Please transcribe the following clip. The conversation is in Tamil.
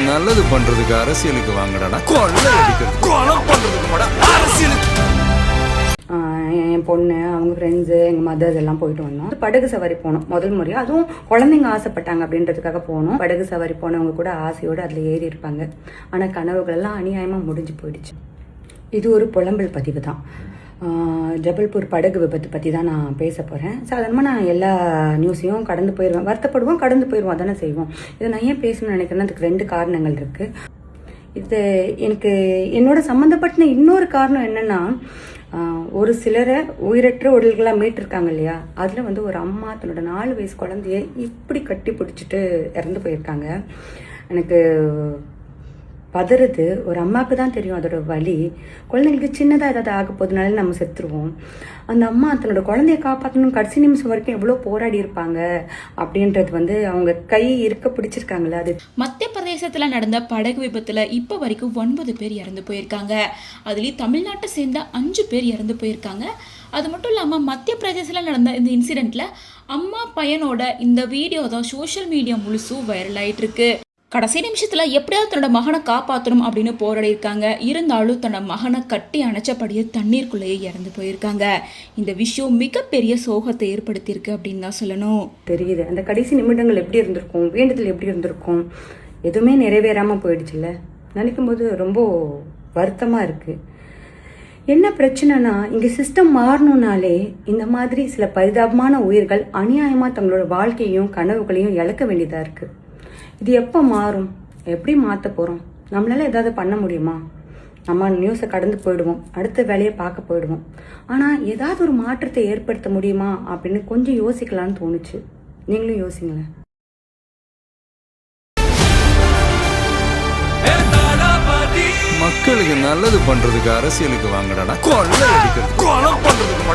நல்லது பண்றதுக்கு அரசியலுக்கு வாங்கடா, கொள்ளை அடிக்கிறது கொலை பண்றதுக்கு அரசியலுக்கு. என் பொண்ணு, அவங்க ஃப்ரெண்ட்ஸு, எங்கள் மதர்ஸ் எல்லாம் போயிட்டு வந்தோம். படகு சவாரி போனோம் முதல் முறையாக. அதுவும் குழந்தைங்க ஆசைப்பட்டாங்க அப்படின்றதுக்காக போனோம். படகு சவாரி போனவங்க கூட ஆசையோடு அதில் ஏறி இருப்பாங்க. ஆனால் கனவுகளெல்லாம் அநியாயமாக முடிஞ்சு போயிடுச்சு. இது ஒரு புலம்பல் பதிவு தான். ஜபல்பூர் படகு விபத்து பற்றி தான் நான் பேச போகிறேன். சாதாரணமாக நான் எல்லா நியூஸையும் கடந்து போயிடுவேன். வருத்தப்படுவோம், கடந்து போயிடுவோம், அதானே செய்வோம். இதை நான் ஏன் பேசணும்னு நினைக்கிறேன்னா அதுக்கு 2 காரணங்கள் இருக்குது. இது எனக்கு என்னோட சம்மந்தப்பட்ட இன்னொரு காரணம் என்னென்னா, ஒரு சிலரை உயிரற்ற உடல்களாக மீட்டிருக்காங்க இல்லையா, அதில் ஒரு அம்மா தன்னோட 4 வயசு குழந்தைய இப்படி கட்டி பிடிச்சிட்டு இறந்து போயிருக்காங்க. எனக்கு பதறுது. ஒரு அம்மாவுக்கு தான் தெரியும் அதோட வலி. குழந்தைங்களுக்கு சின்னதாக ஏதாவது ஆக போதுனால நம்ம செத்துருவோம். அந்த அம்மா தன்னோட குழந்தைய காப்பாற்றணும் கடைசி நிமிஷம் வரைக்கும் எவ்வளோ போராடி இருப்பாங்க அப்படின்றது அவங்க கை இருக்க பிடிச்சிருக்காங்களே. அது மத்திய பிரதேசத்தில் நடந்த படகு விபத்தில் இப்போ வரைக்கும் 9 பேர் இறந்து போயிருக்காங்க. அதுலேயும் தமிழ்நாட்டை சேர்ந்த 5 பேர் இறந்து போயிருக்காங்க. அது மட்டும் இல்லாமல் மத்திய பிரதேசத்தில் நடந்த இந்த இன்சிடெண்ட்டில் அம்மா பையனோட இந்த வீடியோ தான் சோஷியல் மீடியா முழுசும் வைரல் ஆகிட்டு இருக்கு. கடைசி நிமிஷத்தில் எப்படியாவது தன்னோட மகனை காப்பாற்றணும் அப்படின்னு போராடி இருக்காங்க. இருந்தாலும் தன்னோட மகனை கட்டி அணைச்சபடியே தண்ணீருக்குள்ளேயே இறந்து போயிருக்காங்க. இந்த விஷயம் மிகப்பெரிய சோகத்தை ஏற்படுத்தியிருக்கு அப்படின்னு தான் சொல்லணும். தெரியுது அந்த கடைசி நிமிடங்கள் எப்படி இருந்திருக்கும், வேண்டுதல் எப்படி இருந்திருக்கும், எதுவுமே நிறைவேறாமல் போயிடுச்சுல்ல. நினைக்கும் போது ரொம்ப வருத்தமாக இருக்குது. என்ன பிரச்சனைனா, இங்கே சிஸ்டம் மாறணும்னாலே இந்த மாதிரி சில பரிதாபமான உயிர்கள் அநியாயமாக தங்களோட வாழ்க்கையையும் கனவுகளையும் இழக்க வேண்டியதாக இருக்குது. இது எப்போ மாறும்? எப்படி மாற்ற போகிறோம்? நம்மளால ஏதாவது பண்ண முடியுமா? நம்ம நியூஸை கடந்து போயிடுவோம், அடுத்த வேலையை பார்க்க போயிடுவோம். ஆனால் ஏதாவது ஒரு மாற்றத்தை ஏற்படுத்த முடியுமா அப்படின்னு கொஞ்சம் யோசிக்கலான்னு தோணுச்சு. நீங்களும் யோசிங்களேன். மக்களுக்கு நல்லது பண்றதுக்கு அரசியலுக்கு வாங்கடா, கொள்ளை அடிக்கிறது கொலை பண்றதுக்கு